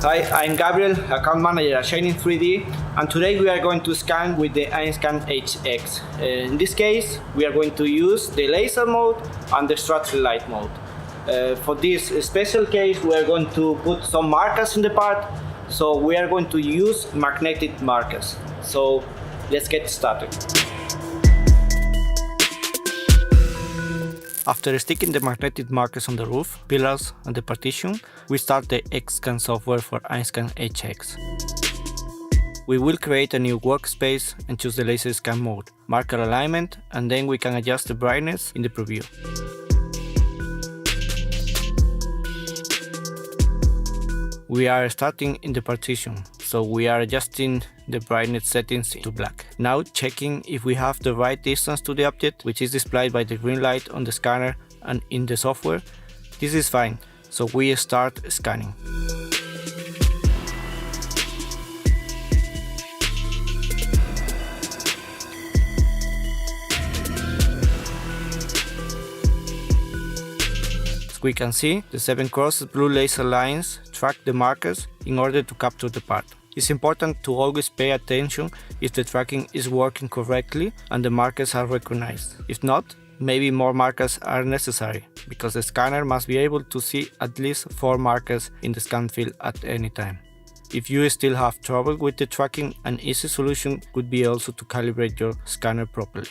Hi, I'm Gabriel, account manager at Shining3D, and today we are going to scan with the EinScan HX. In this case, we are going to use the laser mode and the structural light mode. For this special case, we are going to put some markers in the part, so we are going to use magnetic markers. So let's get started. After sticking the magnetic markers on the roof, pillars and the partition, we start the EinScan software for EinScan HX. We will create a new workspace and choose the laser scan mode, marker alignment, and then we can adjust the brightness in the preview. We are starting in the partition, so we are adjusting the brightness settings to black. Now checking if we have the right distance to the object, which is displayed by the green light on the scanner and in the software. This is fine, so we start scanning. As we can see, the 7 crossed blue laser lines track the markers in order to capture the part. It's important to always pay attention if the tracking is working correctly and the markers are recognized. If not, maybe more markers are necessary, because the scanner must be able to see at least 4 markers in the scan field at any time. If you still have trouble with the tracking, an easy solution could be also to calibrate your scanner properly.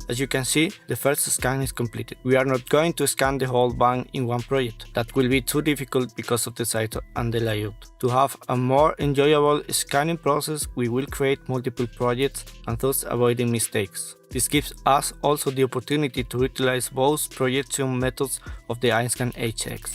As you can see, the first scan is completed. We are not going to scan the whole van in one project. That will be too difficult because of the size and the layout. To have a more enjoyable scanning process, we will create multiple projects and thus avoiding mistakes. This gives us also the opportunity to utilize both projection methods of the EinScan HX.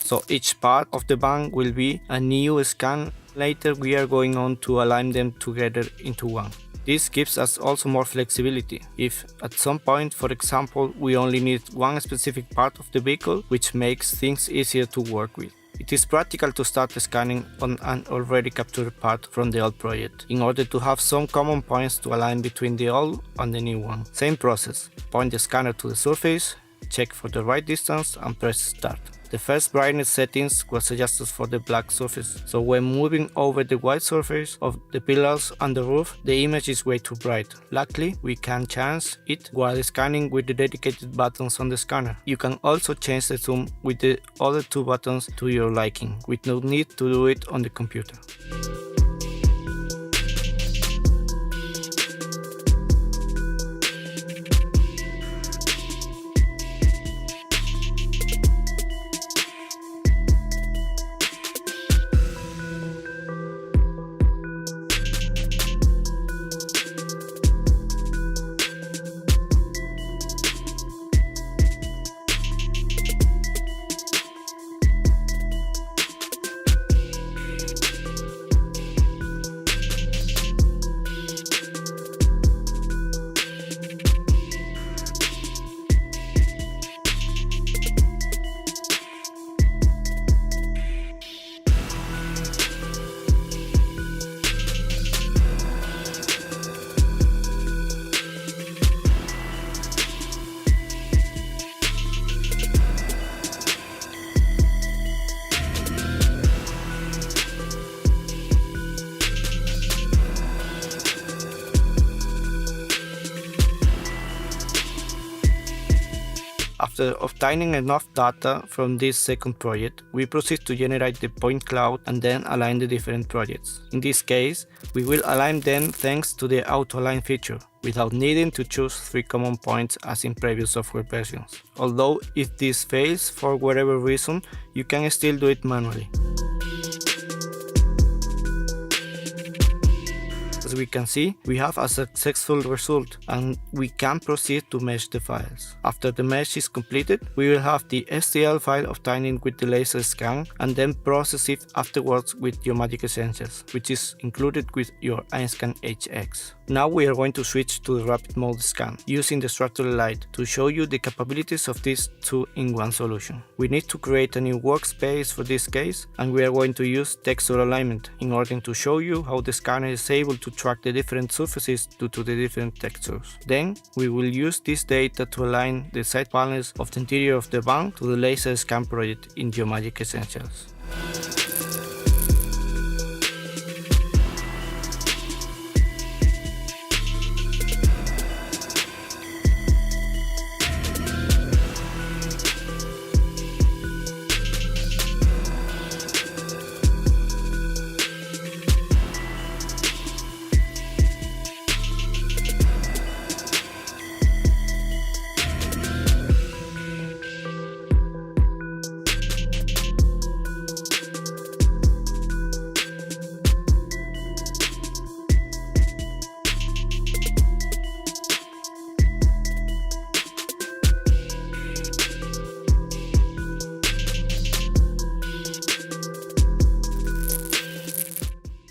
So each part of the van will be a new scan. Later we are going on to align them together into one. This gives us also more flexibility. If at some point, for example, we only need one specific part of the vehicle, which makes things easier to work with. It is practical to start scanning on an already captured part from the old project, in order to have some common points to align between the old and the new one. Same process. Point the scanner to the surface, check for the right distance and press start. The first brightness settings was adjusted for the black surface, so when moving over the white surface of the pillars and the roof, the image is way too bright. Luckily, we can change it while scanning with the dedicated buttons on the scanner. You can also change the zoom with the other 2 buttons to your liking, with no need to do it on the computer. After obtaining enough data from this second project, we proceed to generate the point cloud and then align the different projects. In this case, we will align them thanks to the auto-align feature, without needing to choose 3 common points as in previous software versions. Although if this fails for whatever reason, you can still do it manually. As we can see, we have a successful result and we can proceed to mesh the files. After the mesh is completed, we will have the STL file obtained with the laser scan and then process it afterwards with Geomagic Essentials, which is included with your EinScan HX. Now we are going to switch to the rapid mode scan using the structural light to show you the capabilities of this two-in-one solution. We need to create a new workspace for this case, and we are going to use texture alignment in order to show you how the scanner is able to track the different surfaces due to the different textures. Then we will use this data to align the side panels of the interior of the van to the laser scan project in Geomagic Essentials.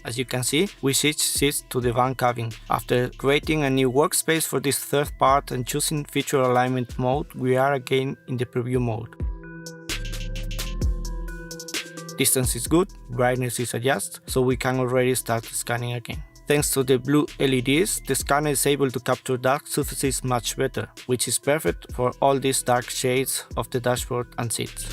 As you can see, we switched seats to the van cabin. After creating a new workspace for this third part and choosing feature alignment mode, we are again in the preview mode. Distance is good, brightness is adjusted, so we can already start scanning again. Thanks to the blue LEDs, the scanner is able to capture dark surfaces much better, which is perfect for all these dark shades of the dashboard and seats.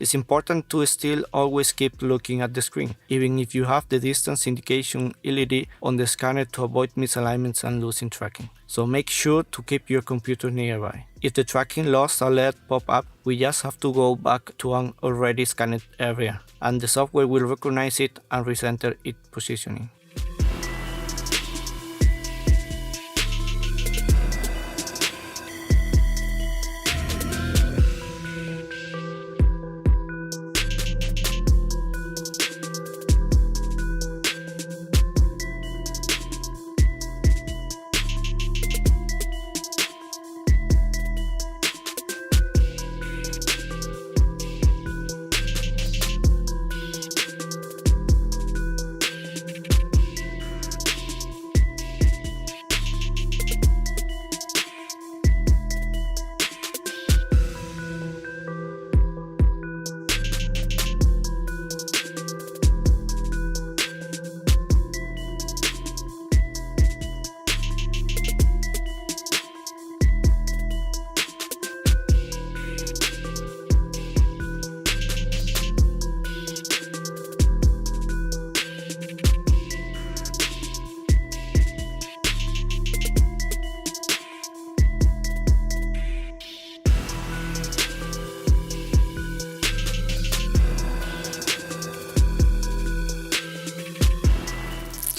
It's important to still always keep looking at the screen, even if you have the distance indication LED on the scanner to avoid misalignments and losing tracking. So make sure to keep your computer nearby. If the tracking loss alert pop up, we just have to go back to an already scanned area, and the software will recognize it and recenter its positioning.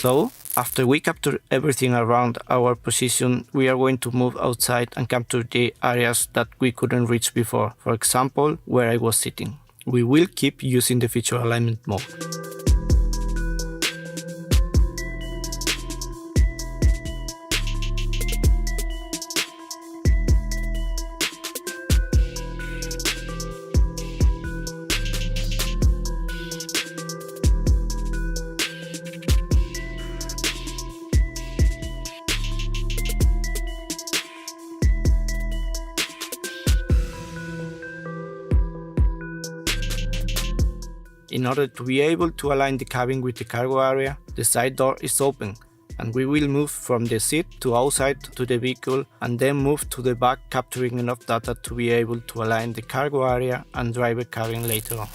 So, after we capture everything around our position, we are going to move outside and capture the areas that we couldn't reach before, for example, where I was sitting. We will keep using the feature alignment mode. In order to be able to align the cabin with the cargo area, the side door is open, and we will move from the seat to outside to the vehicle and then move to the back, capturing enough data to be able to align the cargo area and driver cabin later on.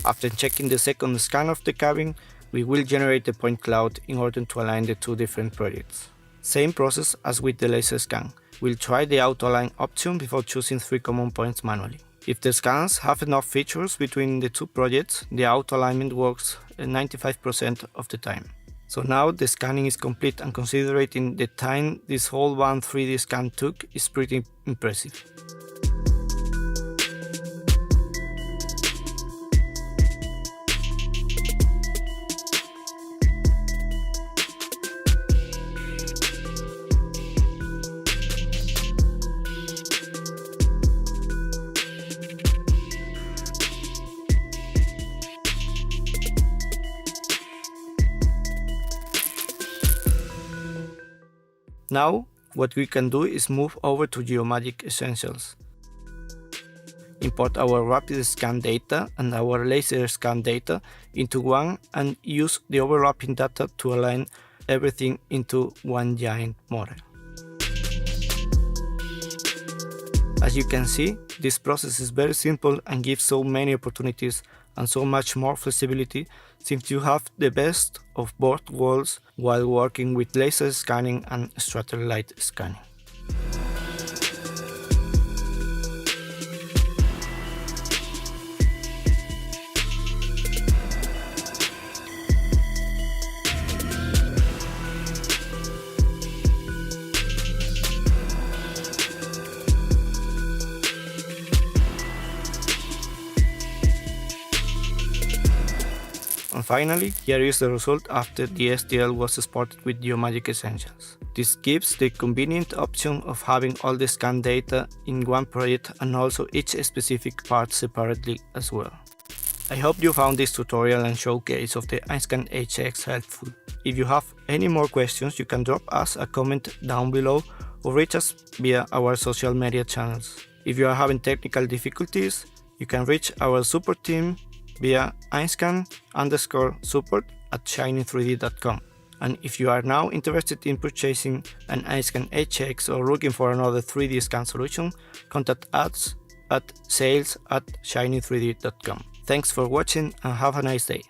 After checking the second scan of the cabin, we will generate the point cloud in order to align the two different projects. Same process as with the laser scan. We'll try the auto-align option before choosing 3 common points manually. If the scans have enough features between the two projects, the auto-alignment works 95% of the time. So now the scanning is complete, and considering the time this whole one 3D scan took is pretty impressive. Now, what we can do is move over to Geomagic Essentials. Import our rapid scan data and our laser scan data into one and use the overlapping data to align everything into one giant model. As you can see, this process is very simple and gives so many opportunities and so much more flexibility, since you have the best of both worlds while working with laser scanning and structured light scanning. And finally, here is the result after the STL was exported with Geomagic Essentials. This gives the convenient option of having all the scan data in one project and also each specific part separately as well. I hope you found this tutorial and showcase of the EinScan HX helpful. If you have any more questions, you can drop us a comment down below or reach us via our social media channels. If you are having technical difficulties, you can reach our support team via EinScan_support@Shining3D.com. And if you are now interested in purchasing an EinScan HX or looking for another 3D scan solution, contact us at sales@Shining3D.com. Thanks for watching and have a nice day.